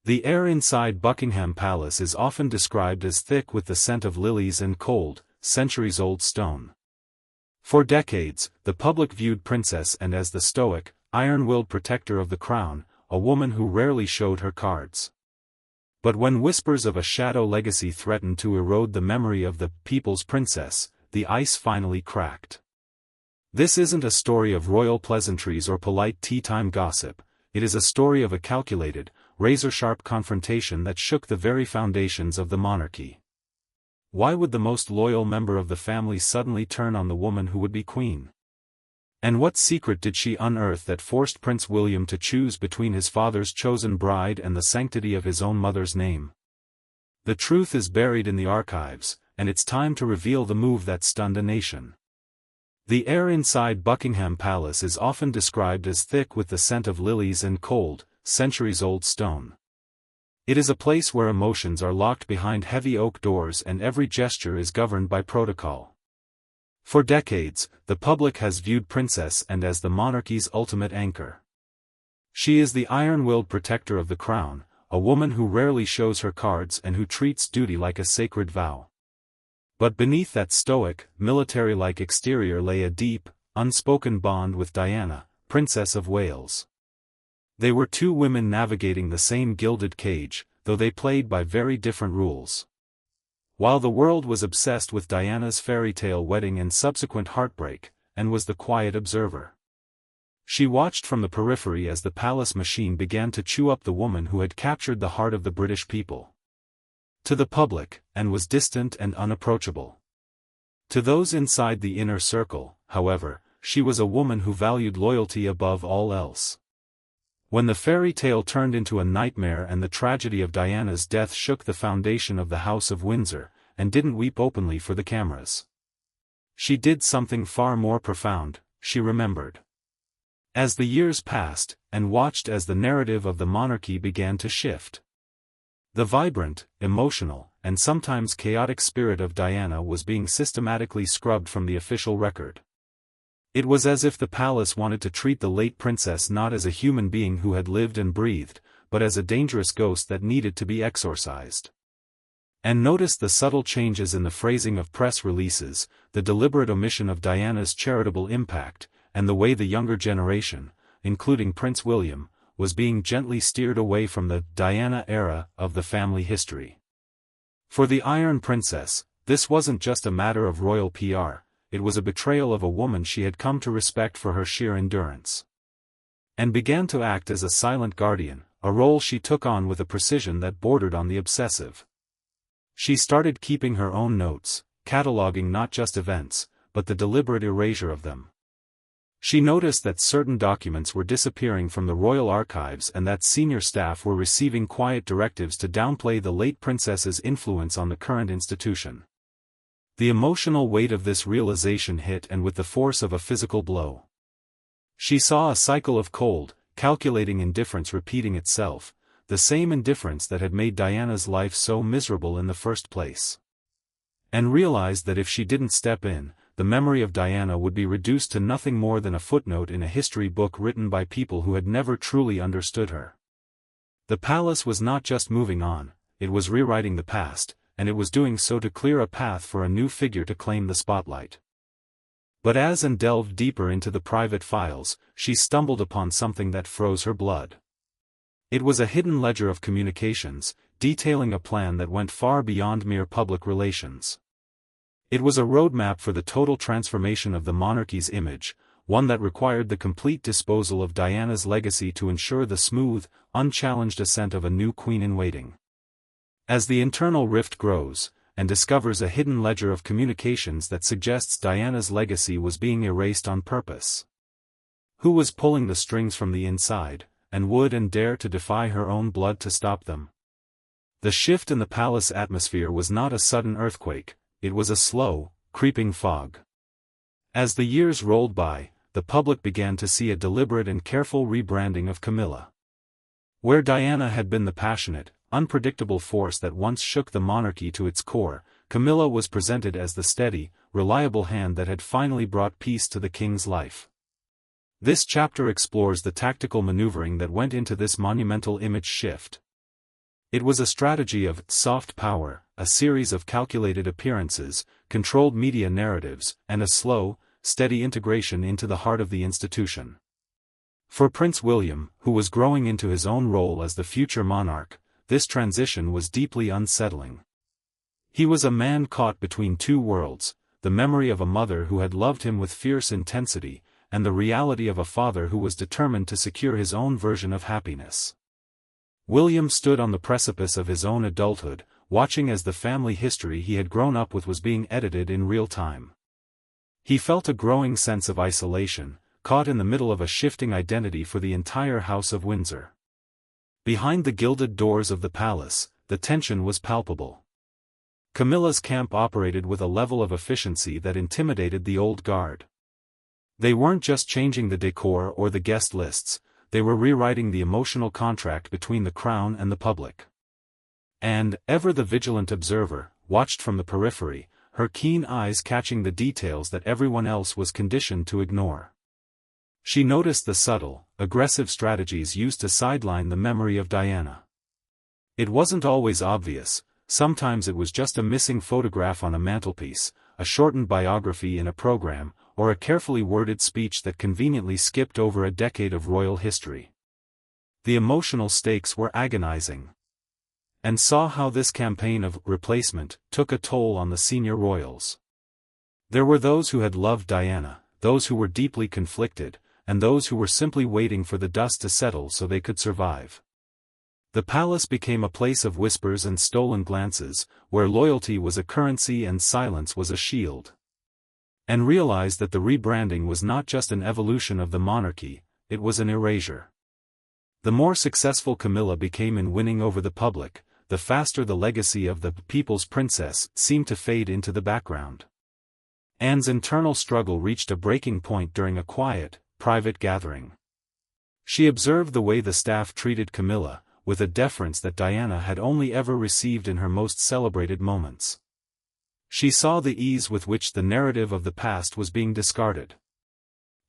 The air inside Buckingham Palace is often described as thick with the scent of lilies and cold, centuries-old stone. For decades, the public viewed Princess Anne as the stoic, iron-willed protector of the crown, a woman who rarely showed her cards. But when whispers of a shadow legacy threatened to erode the memory of the people's princess, the ice finally cracked. This isn't a story of royal pleasantries or polite tea-time gossip, it is a story of a calculated, razor-sharp confrontation that shook the very foundations of the monarchy. Why would the most loyal member of the family suddenly turn on the woman who would be queen? And what secret did she unearth that forced Prince William to choose between his father's chosen bride and the sanctity of his own mother's name? The truth is buried in the archives, and it's time to reveal the move that stunned a nation. The air inside Buckingham Palace is often described as thick with the scent of lilies and cold, centuries-old stone. It is a place where emotions are locked behind heavy oak doors and every gesture is governed by protocol. For decades, the public has viewed Princess Anne as the monarchy's ultimate anchor. She is the iron-willed protector of the crown, a woman who rarely shows her cards and who treats duty like a sacred vow. But beneath that stoic, military-like exterior lay a deep, unspoken bond with Diana, Princess of Wales. They were two women navigating the same gilded cage, though they played by very different rules. While the world was obsessed with Diana's fairy tale wedding and subsequent heartbreak, Anne was the quiet observer. She watched from the periphery as the palace machine began to chew up the woman who had captured the heart of the British people. To the public, Anne was distant and unapproachable. To those inside the inner circle, however, she was a woman who valued loyalty above all else. When the fairy tale turned into a nightmare and the tragedy of Diana's death shook the foundation of the House of Windsor, Anne didn't weep openly for the cameras. She did something far more profound, she remembered. As the years passed, Anne watched as the narrative of the monarchy began to shift. The vibrant, emotional, and sometimes chaotic spirit of Diana was being systematically scrubbed from the official record. It was as if the palace wanted to treat the late princess not as a human being who had lived and breathed, but as a dangerous ghost that needed to be exorcised. And noticed the subtle changes in the phrasing of press releases, the deliberate omission of Diana's charitable impact, and the way the younger generation, including Prince William, was being gently steered away from the Diana era of the family history. For the Iron Princess, this wasn't just a matter of royal PR, it was a betrayal of a woman she had come to respect for her sheer endurance. And began to act as a silent guardian, a role she took on with a precision that bordered on the obsessive. She started keeping her own notes, cataloging not just events, but the deliberate erasure of them. She noticed that certain documents were disappearing from the royal archives and that senior staff were receiving quiet directives to downplay the late princess's influence on the current institution. The emotional weight of this realization hit Anne with the force of a physical blow. She saw a cycle of cold, calculating indifference repeating itself, the same indifference that had made Diana's life so miserable in the first place. Anne realized that if she didn't step in, the memory of Diana would be reduced to nothing more than a footnote in a history book written by people who had never truly understood her. The palace was not just moving on, it was rewriting the past, and it was doing so to clear a path for a new figure to claim the spotlight. But as Anne delved deeper into the private files, she stumbled upon something that froze her blood. It was a hidden ledger of communications, detailing a plan that went far beyond mere public relations. It was a roadmap for the total transformation of the monarchy's image, one that required the complete disposal of Diana's legacy to ensure the smooth, unchallenged ascent of a new queen-in-waiting. As the internal rift grows, and discovers a hidden ledger of communications that suggests Diana's legacy was being erased on purpose. Who was pulling the strings from the inside, and would and dare to defy her own blood to stop them? The shift in the palace atmosphere was not a sudden earthquake, it was a slow, creeping fog. As the years rolled by, the public began to see a deliberate and careful rebranding of Camilla. Where Diana had been the passionate, unpredictable force that once shook the monarchy to its core, Camilla was presented as the steady, reliable hand that had finally brought peace to the king's life. This chapter explores the tactical maneuvering that went into this monumental image shift. It was a strategy of soft power, a series of calculated appearances, controlled media narratives, and a slow, steady integration into the heart of the institution. For Prince William, who was growing into his own role as the future monarch, this transition was deeply unsettling. He was a man caught between two worlds, the memory of a mother who had loved him with fierce intensity, and the reality of a father who was determined to secure his own version of happiness. William stood on the precipice of his own adulthood, watching as the family history he had grown up with was being edited in real time. He felt a growing sense of isolation, caught in the middle of a shifting identity for the entire House of Windsor. Behind the gilded doors of the palace, the tension was palpable. Camilla's camp operated with a level of efficiency that intimidated the old guard. They weren't just changing the decor or the guest lists, they were rewriting the emotional contract between the crown and the public. And, ever the vigilant observer, watched from the periphery, her keen eyes catching the details that everyone else was conditioned to ignore. She noticed the subtle, aggressive strategies used to sideline the memory of Diana. It wasn't always obvious, sometimes it was just a missing photograph on a mantelpiece, a shortened biography in a program, or a carefully worded speech that conveniently skipped over a decade of royal history. The emotional stakes were agonizing. And saw how this campaign of replacement took a toll on the senior royals. There were those who had loved Diana, those who were deeply conflicted, and those who were simply waiting for the dust to settle so they could survive. The palace became a place of whispers and stolen glances, where loyalty was a currency and silence was a shield. And realized that the rebranding was not just an evolution of the monarchy, it was an erasure. The more successful Camilla became in winning over the public, the faster the legacy of the people's princess seemed to fade into the background. Anne's internal struggle reached a breaking point during a quiet, private gathering. She observed the way the staff treated Camilla, with a deference that Diana had only ever received in her most celebrated moments. She saw the ease with which the narrative of the past was being discarded.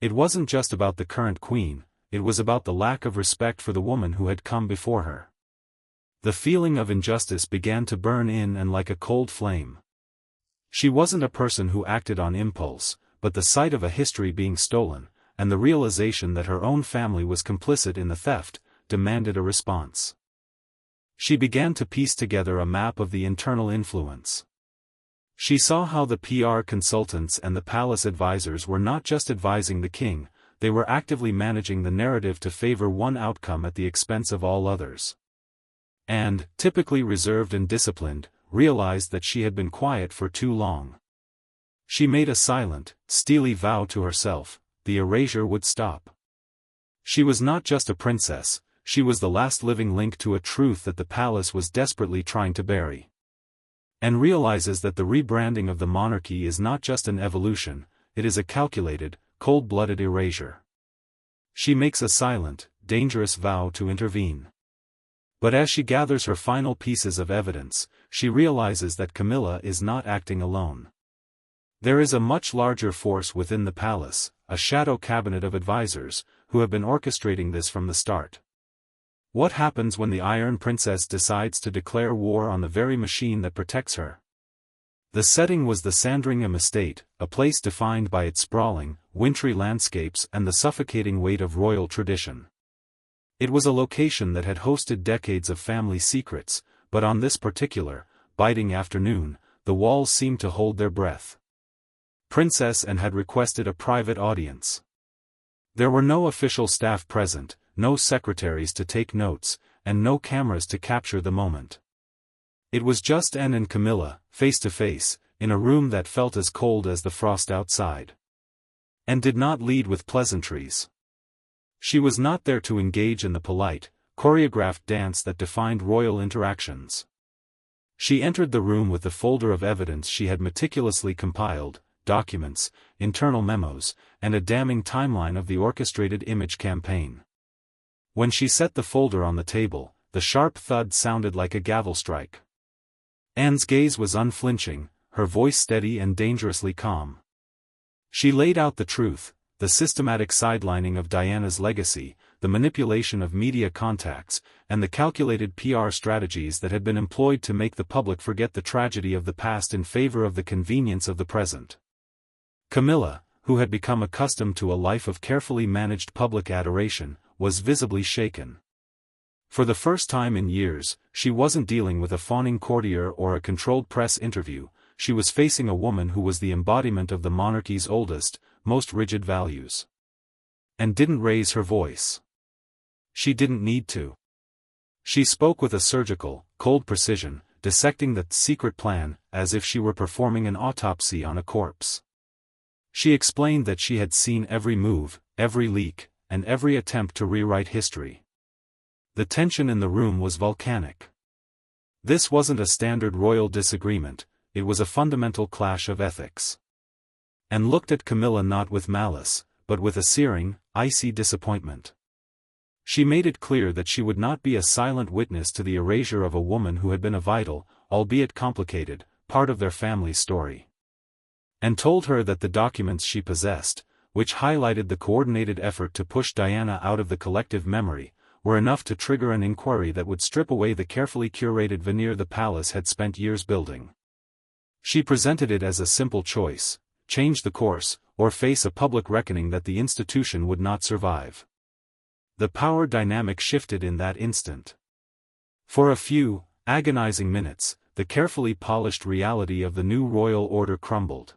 It wasn't just about the current queen, it was about the lack of respect for the woman who had come before her. The feeling of injustice began to burn in and like a cold flame. She wasn't a person who acted on impulse, but the sight of a history being stolen, and the realization that her own family was complicit in the theft, demanded a response. She began to piece together a map of the internal influence. She saw how the PR consultants and the palace advisors were not just advising the king, they were actively managing the narrative to favor one outcome at the expense of all others. And, typically reserved and disciplined, realized that she had been quiet for too long. She made a silent, steely vow to herself, the erasure would stop. She was not just a princess, she was the last living link to a truth that the palace was desperately trying to bury. And realizes that the rebranding of the monarchy is not just an evolution, it is a calculated, cold-blooded erasure. She makes a silent, dangerous vow to intervene. But as she gathers her final pieces of evidence, she realizes that Camilla is not acting alone. There is a much larger force within the palace, a shadow cabinet of advisors, who have been orchestrating this from the start. What happens when the Iron Princess decides to declare war on the very machine that protects her? The setting was the Sandringham estate, a place defined by its sprawling, wintry landscapes and the suffocating weight of royal tradition. It was a location that had hosted decades of family secrets, but on this particular, biting afternoon, the walls seemed to hold their breath. Princess Anne had requested a private audience. There were no official staff present, no secretaries to take notes, and no cameras to capture the moment. It was just Anne and Camilla, face to face, in a room that felt as cold as the frost outside. And did not lead with pleasantries. She was not there to engage in the polite, choreographed dance that defined royal interactions. She entered the room with the folder of evidence she had meticulously compiled, documents, internal memos, and a damning timeline of the orchestrated image campaign. When she set the folder on the table, the sharp thud sounded like a gavel strike. Anne's gaze was unflinching, her voice steady and dangerously calm. She laid out the truth, the systematic sidelining of Diana's legacy, the manipulation of media contacts, and the calculated PR strategies that had been employed to make the public forget the tragedy of the past in favor of the convenience of the present. Camilla, who had become accustomed to a life of carefully managed public adoration, was visibly shaken. For the first time in years, she wasn't dealing with a fawning courtier or a controlled press interview. She was facing a woman who was the embodiment of the monarchy's oldest, most rigid values. And didn't raise her voice. She didn't need to. She spoke with a surgical, cold precision, dissecting the secret plan, as if she were performing an autopsy on a corpse. She explained that she had seen every move, every leak, and every attempt to rewrite history. The tension in the room was volcanic. This wasn't a standard royal disagreement, it was a fundamental clash of ethics. And looked at Camilla not with malice, but with a searing, icy disappointment. She made it clear that she would not be a silent witness to the erasure of a woman who had been a vital, albeit complicated, part of their family's story. And told her that the documents she possessed, which highlighted the coordinated effort to push Diana out of the collective memory, were enough to trigger an inquiry that would strip away the carefully curated veneer the palace had spent years building. She presented it as a simple choice: change the course, or face a public reckoning that the institution would not survive. The power dynamic shifted in that instant. For a few agonizing minutes, the carefully polished reality of the new royal order crumbled.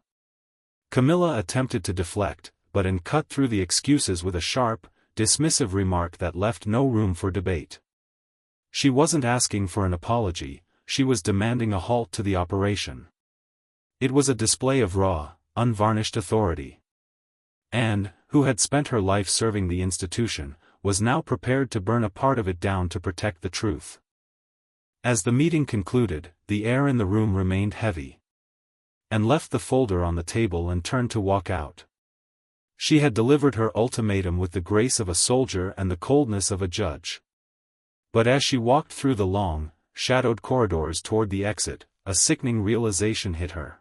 Camilla attempted to deflect, but cut through the excuses with a sharp, dismissive remark that left no room for debate. She wasn't asking for an apology, she was demanding a halt to the operation. It was a display of raw, unvarnished authority. Anne, who had spent her life serving the institution, was now prepared to burn a part of it down to protect the truth. As the meeting concluded, the air in the room remained heavy. Anne left the folder on the table and turned to walk out. She had delivered her ultimatum with the grace of a soldier and the coldness of a judge. But as she walked through the long, shadowed corridors toward the exit, a sickening realization hit her.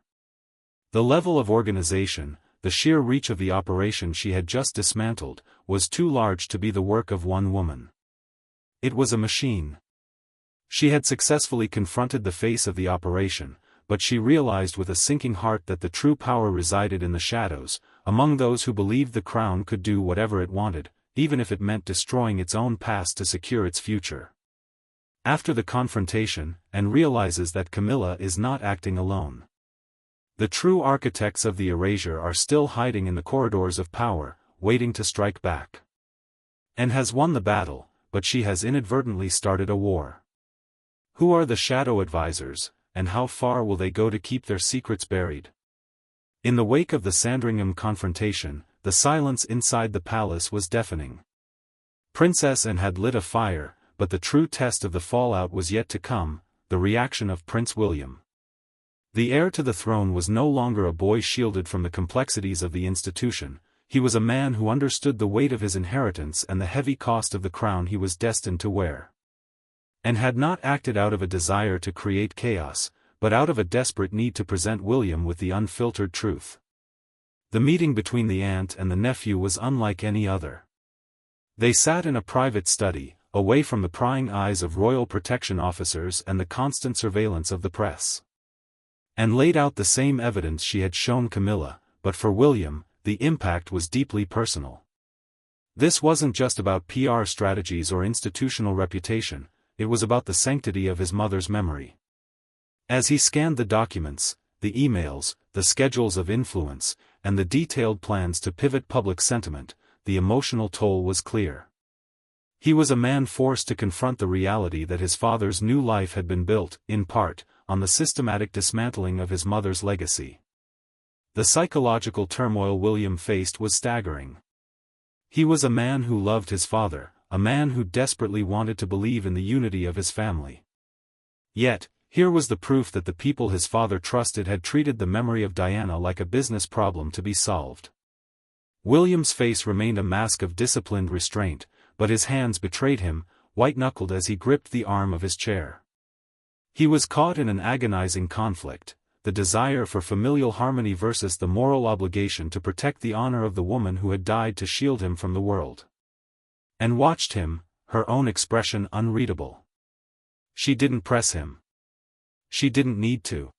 The level of organization, the sheer reach of the operation she had just dismantled, was too large to be the work of one woman. It was a machine. She had successfully confronted the face of the operation, but she realized with a sinking heart that the true power resided in the shadows, among those who believed the crown could do whatever it wanted, even if it meant destroying its own past to secure its future. After the confrontation, Anne realizes that Camilla is not acting alone. The true architects of the erasure are still hiding in the corridors of power, waiting to strike back. Anne has won the battle, but she has inadvertently started a war. Who are the shadow advisors, and how far will they go to keep their secrets buried? In the wake of the Sandringham confrontation, the silence inside the palace was deafening. Princess Anne had lit a fire, but the true test of the fallout was yet to come: the reaction of Prince William. The heir to the throne was no longer a boy shielded from the complexities of the institution, he was a man who understood the weight of his inheritance and the heavy cost of the crown he was destined to wear. And had not acted out of a desire to create chaos, but out of a desperate need to present William with the unfiltered truth. The meeting between the aunt and the nephew was unlike any other. They sat in a private study, away from the prying eyes of royal protection officers and the constant surveillance of the press. And laid out the same evidence she had shown Camilla, but for William, the impact was deeply personal. This wasn't just about PR strategies or institutional reputation, it was about the sanctity of his mother's memory. As he scanned the documents, the emails, the schedules of influence, and the detailed plans to pivot public sentiment, the emotional toll was clear. He was a man forced to confront the reality that his father's new life had been built, in part, on the systematic dismantling of his mother's legacy. The psychological turmoil William faced was staggering. He was a man who loved his father, a man who desperately wanted to believe in the unity of his family. Yet, here was the proof that the people his father trusted had treated the memory of Diana like a business problem to be solved. William's face remained a mask of disciplined restraint, but his hands betrayed him, white-knuckled as he gripped the arm of his chair. He was caught in an agonizing conflict, the desire for familial harmony versus the moral obligation to protect the honor of the woman who had died to shield him from the world. and watched him, her own expression unreadable. She didn't press him. She didn't need to.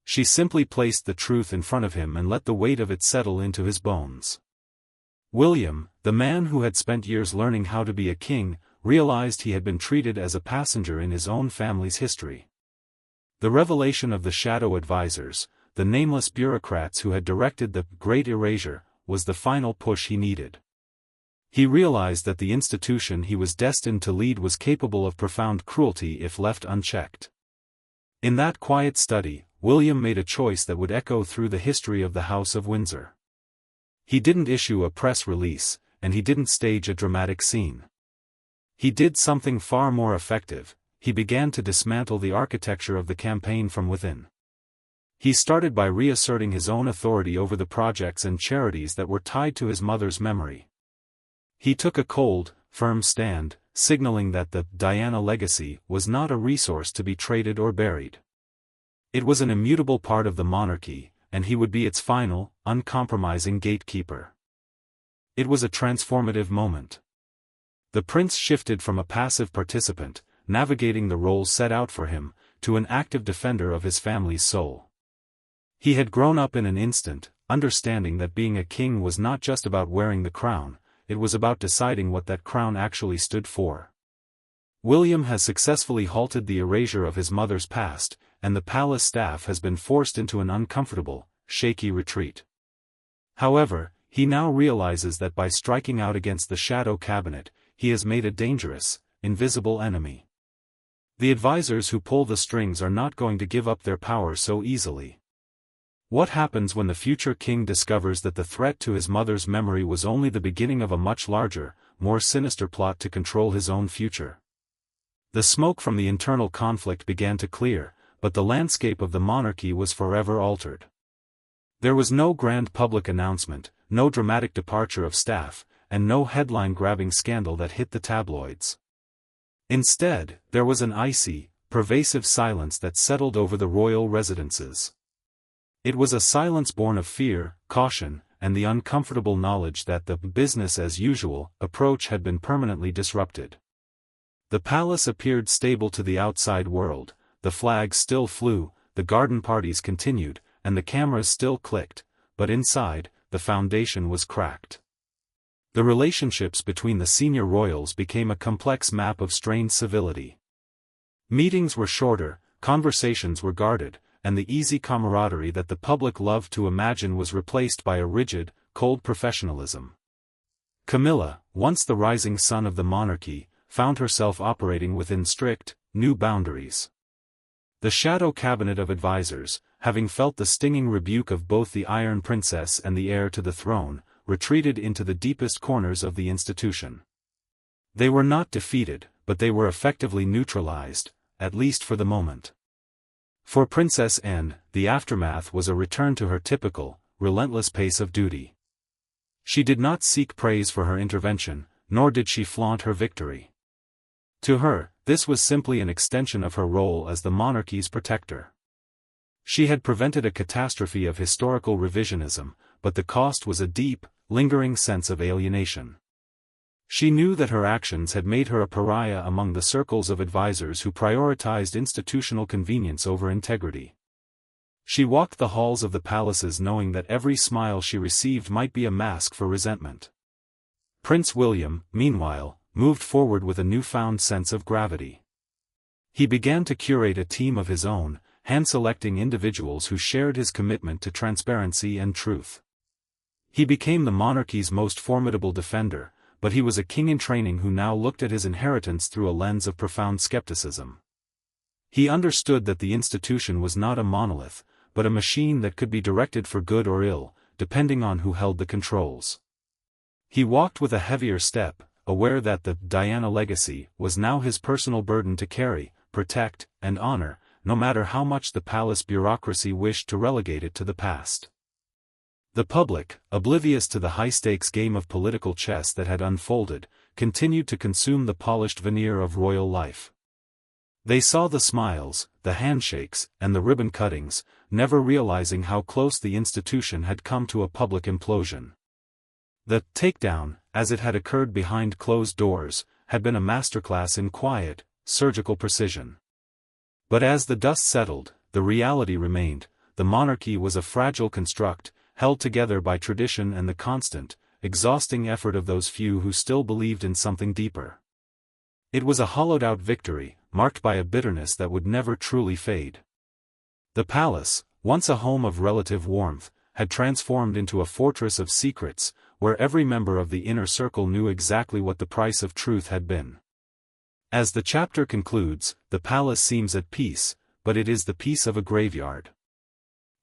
She simply placed the truth in front of him and let the weight of it settle into his bones. William, the man who had spent years learning how to be a king, realized he had been treated as a passenger in his own family's history. The revelation of the shadow advisors, the nameless bureaucrats who had directed the Great Erasure, was the final push he needed. He realized that the institution he was destined to lead was capable of profound cruelty if left unchecked. In that quiet study, William made a choice that would echo through the history of the House of Windsor. He didn't issue a press release, and he didn't stage a dramatic scene. He did something far more effective. He began to dismantle the architecture of the campaign from within. He started by reasserting his own authority over the projects and charities that were tied to his mother's memory. He took a cold, firm stand, signaling that the Diana legacy was not a resource to be traded or buried. It was an immutable part of the monarchy, and he would be its final, uncompromising gatekeeper. It was a transformative moment. The prince shifted from a passive participant, navigating the role set out for him, to an active defender of his family's soul. He had grown up in an instant, understanding that being a king was not just about wearing the crown, it was about deciding what that crown actually stood for. William has successfully halted the erasure of his mother's past, and the palace staff has been forced into an uncomfortable, shaky retreat. However, he now realizes that by striking out against the shadow cabinet, he has made a dangerous, invisible enemy. The advisors who pull the strings are not going to give up their power so easily. What happens when the future king discovers that the threat to his mother's memory was only the beginning of a much larger, more sinister plot to control his own future? The smoke from the internal conflict began to clear, but the landscape of the monarchy was forever altered. There was no grand public announcement, no dramatic departure of staff, and no headline-grabbing scandal that hit the tabloids. Instead, there was an icy, pervasive silence that settled over the royal residences. It was a silence born of fear, caution, and the uncomfortable knowledge that the business-as-usual approach had been permanently disrupted. The palace appeared stable to the outside world, the flags still flew, the garden parties continued, and the cameras still clicked, but inside, the foundation was cracked. The relationships between the senior royals became a complex map of strained civility. Meetings were shorter, conversations were guarded, and the easy camaraderie that the public loved to imagine was replaced by a rigid, cold professionalism. Camilla, once the rising sun of the monarchy, found herself operating within strict, new boundaries. The shadow cabinet of advisors, having felt the stinging rebuke of both the Iron Princess and the heir to the throne, retreated into the deepest corners of the institution. They were not defeated, but they were effectively neutralized, at least for the moment. For Princess Anne, the aftermath was a return to her typical, relentless pace of duty. She did not seek praise for her intervention, nor did she flaunt her victory. To her, this was simply an extension of her role as the monarchy's protector. She had prevented a catastrophe of historical revisionism, but the cost was a deep, lingering sense of alienation. She knew that her actions had made her a pariah among the circles of advisors who prioritized institutional convenience over integrity. She walked the halls of the palaces knowing that every smile she received might be a mask for resentment. Prince William, meanwhile, moved forward with a newfound sense of gravity. He began to curate a team of his own, hand-selecting individuals who shared his commitment to transparency and truth. He became the monarchy's most formidable defender, but he was a king in training who now looked at his inheritance through a lens of profound skepticism. He understood that the institution was not a monolith, but a machine that could be directed for good or ill, depending on who held the controls. He walked with a heavier step, aware that the Diana legacy was now his personal burden to carry, protect, and honor, no matter how much the palace bureaucracy wished to relegate it to the past. The public, oblivious to the high-stakes game of political chess that had unfolded, continued to consume the polished veneer of royal life. They saw the smiles, the handshakes, and the ribbon cuttings, never realizing how close the institution had come to a public implosion. The takedown, as it had occurred behind closed doors, had been a masterclass in quiet, surgical precision. But as the dust settled, the reality remained: the monarchy was a fragile construct, held together by tradition and the constant, exhausting effort of those few who still believed in something deeper. It was a hollowed-out victory, marked by a bitterness that would never truly fade. The palace, once a home of relative warmth, had transformed into a fortress of secrets, where every member of the inner circle knew exactly what the price of truth had been. As the chapter concludes, the palace seems at peace, but it is the peace of a graveyard.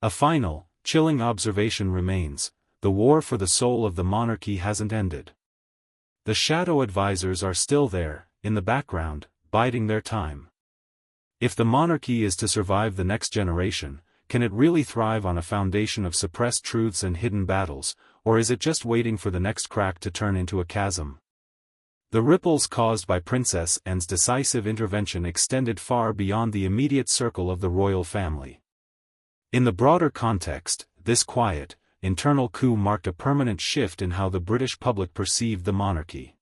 A final, chilling observation remains: the war for the soul of the monarchy hasn't ended. The shadow advisors are still there, in the background, biding their time. If the monarchy is to survive the next generation, can it really thrive on a foundation of suppressed truths and hidden battles, or is it just waiting for the next crack to turn into a chasm? The ripples caused by Princess Anne's decisive intervention extended far beyond the immediate circle of the royal family. In the broader context, this quiet, internal coup marked a permanent shift in how the British public perceived the monarchy.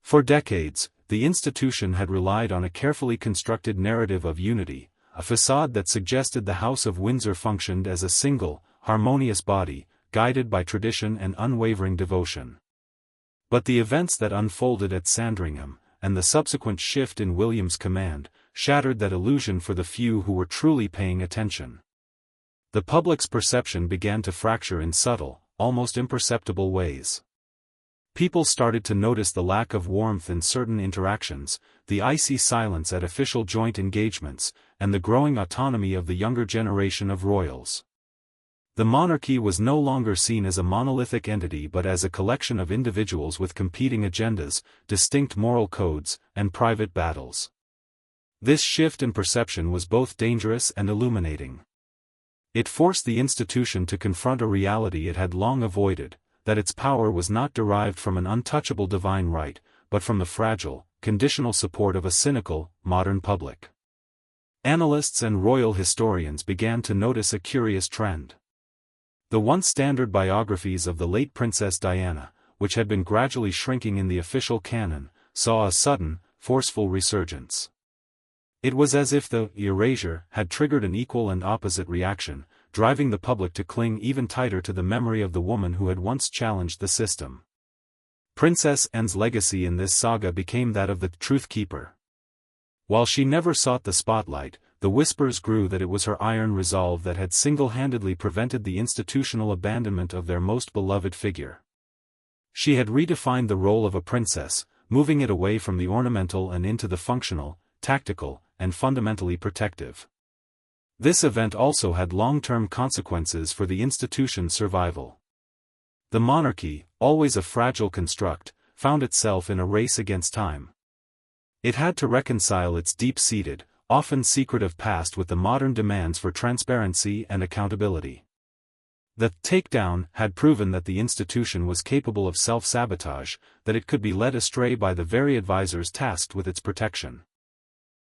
For decades, the institution had relied on a carefully constructed narrative of unity, a facade that suggested the House of Windsor functioned as a single, harmonious body, guided by tradition and unwavering devotion. But the events that unfolded at Sandringham, and the subsequent shift in William's command, shattered that illusion for the few who were truly paying attention. The public's perception began to fracture in subtle, almost imperceptible ways. People started to notice the lack of warmth in certain interactions, the icy silence at official joint engagements, and the growing autonomy of the younger generation of royals. The monarchy was no longer seen as a monolithic entity but as a collection of individuals with competing agendas, distinct moral codes, and private battles. This shift in perception was both dangerous and illuminating. It forced the institution to confront a reality it had long avoided, that its power was not derived from an untouchable divine right, but from the fragile, conditional support of a cynical, modern public. Analysts and royal historians began to notice a curious trend. The once standard biographies of the late Princess Diana, which had been gradually shrinking in the official canon, saw a sudden, forceful resurgence. It was as if the erasure had triggered an equal and opposite reaction, driving the public to cling even tighter to the memory of the woman who had once challenged the system. Princess Anne's legacy in this saga became that of the truth keeper. While she never sought the spotlight, the whispers grew that it was her iron resolve that had single-handedly prevented the institutional abandonment of their most beloved figure. She had redefined the role of a princess, moving it away from the ornamental and into the functional, tactical, and fundamentally protective. This event also had long-term consequences for the institution's survival. The monarchy, always a fragile construct, found itself in a race against time. It had to reconcile its deep-seated, often secretive past with the modern demands for transparency and accountability. The takedown had proven that the institution was capable of self-sabotage, that it could be led astray by the very advisors tasked with its protection.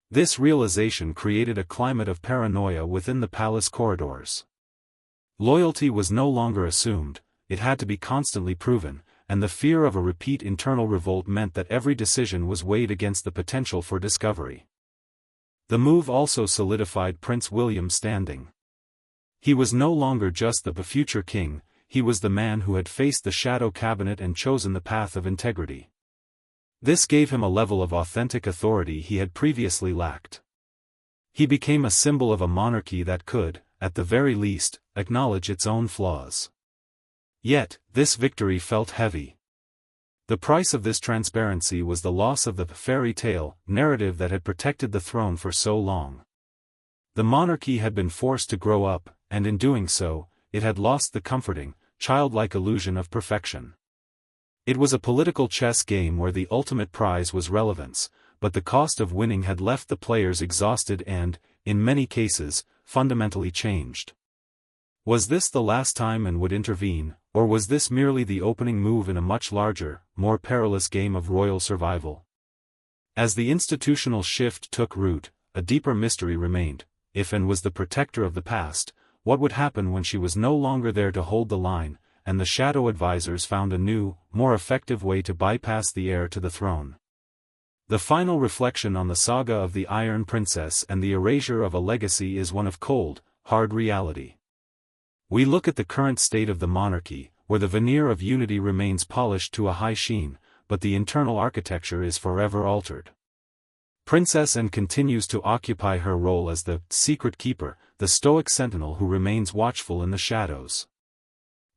This realization created a climate of paranoia within the palace corridors. Loyalty was no longer assumed, it had to be constantly proven, and the fear of a repeat internal revolt meant that every decision was weighed against the potential for discovery. The move also solidified Prince William's standing. He was no longer just the future king, he was the man who had faced the shadow cabinet and chosen the path of integrity. This gave him a level of authentic authority he had previously lacked. He became a symbol of a monarchy that could, at the very least, acknowledge its own flaws. Yet, this victory felt heavy. The price of this transparency was the loss of the fairy tale narrative that had protected the throne for so long. The monarchy had been forced to grow up, and in doing so, it had lost the comforting, childlike illusion of perfection. It was a political chess game where the ultimate prize was relevance, but the cost of winning had left the players exhausted and, in many cases, fundamentally changed. Was this the last time Anne would intervene, or was this merely the opening move in a much larger, more perilous game of royal survival? As the institutional shift took root, a deeper mystery remained. If Anne was the protector of the past, what would happen when she was no longer there to hold the line, and the shadow advisors found a new, more effective way to bypass the heir to the throne. The final reflection on the saga of the Iron Princess and the erasure of a legacy is one of cold, hard reality. We look at the current state of the monarchy, where the veneer of unity remains polished to a high sheen, but the internal architecture is forever altered. Princess Anne continues to occupy her role as the secret keeper, the stoic sentinel who remains watchful in the shadows.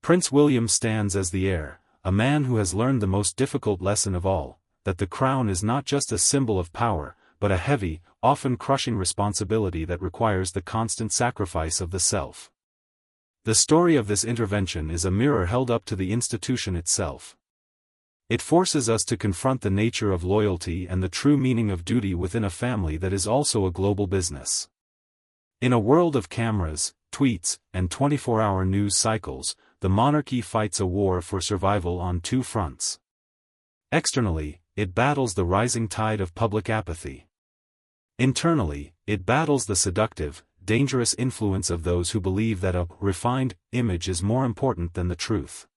Prince William stands as the heir, a man who has learned the most difficult lesson of all, that the crown is not just a symbol of power, but a heavy, often crushing responsibility that requires the constant sacrifice of the self. The story of this intervention is a mirror held up to the institution itself. It forces us to confront the nature of loyalty and the true meaning of duty within a family that is also a global business. In a world of cameras, tweets, and 24-hour news cycles, the monarchy fights a war for survival on two fronts. Externally, it battles the rising tide of public apathy. Internally, it battles the seductive, dangerous influence of those who believe that a refined image is more important than the truth.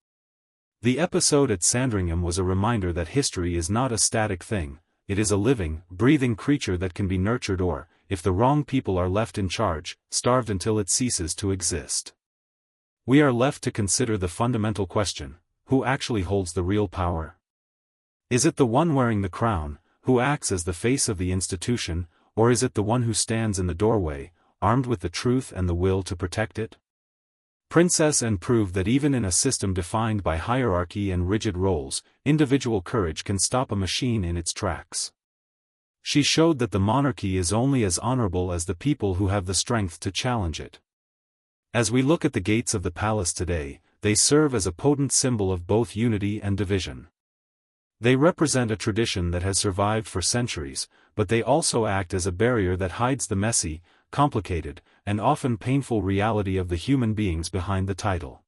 The episode at Sandringham was a reminder that history is not a static thing, it is a living, breathing creature that can be nurtured or, if the wrong people are left in charge, starved until it ceases to exist. We are left to consider the fundamental question: who actually holds the real power? Is it the one wearing the crown, who acts as the face of the institution, or is it the one who stands in the doorway, armed with the truth and the will to protect it? Princess Anne proved that even in a system defined by hierarchy and rigid roles, individual courage can stop a machine in its tracks. She showed that the monarchy is only as honorable as the people who have the strength to challenge it. As we look at the gates of the palace today, they serve as a potent symbol of both unity and division. They represent a tradition that has survived for centuries, but they also act as a barrier that hides the messy, complicated, and often painful reality of the human beings behind the title.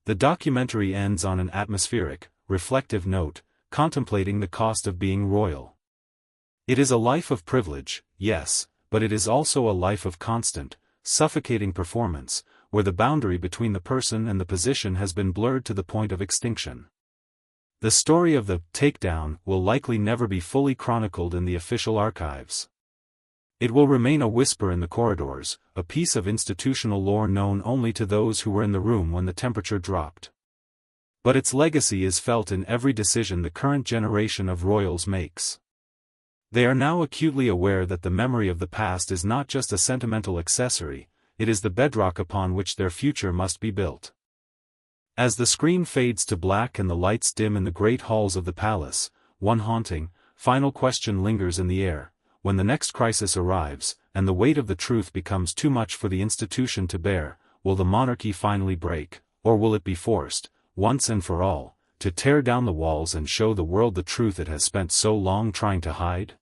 The documentary ends on an atmospheric, reflective note, contemplating the cost of being royal. It is a life of privilege, yes, but it is also a life of constant, suffocating performance, where the boundary between the person and the position has been blurred to the point of extinction. The story of the takedown will likely never be fully chronicled in the official archives. It will remain a whisper in the corridors, a piece of institutional lore known only to those who were in the room when the temperature dropped. But its legacy is felt in every decision the current generation of royals makes. They are now acutely aware that the memory of the past is not just a sentimental accessory, it is the bedrock upon which their future must be built. As the screen fades to black and the lights dim in the great halls of the palace, one haunting, final question lingers in the air: when the next crisis arrives, and the weight of the truth becomes too much for the institution to bear, will the monarchy finally break, or will it be forced, once and for all, to tear down the walls and show the world the truth it has spent so long trying to hide?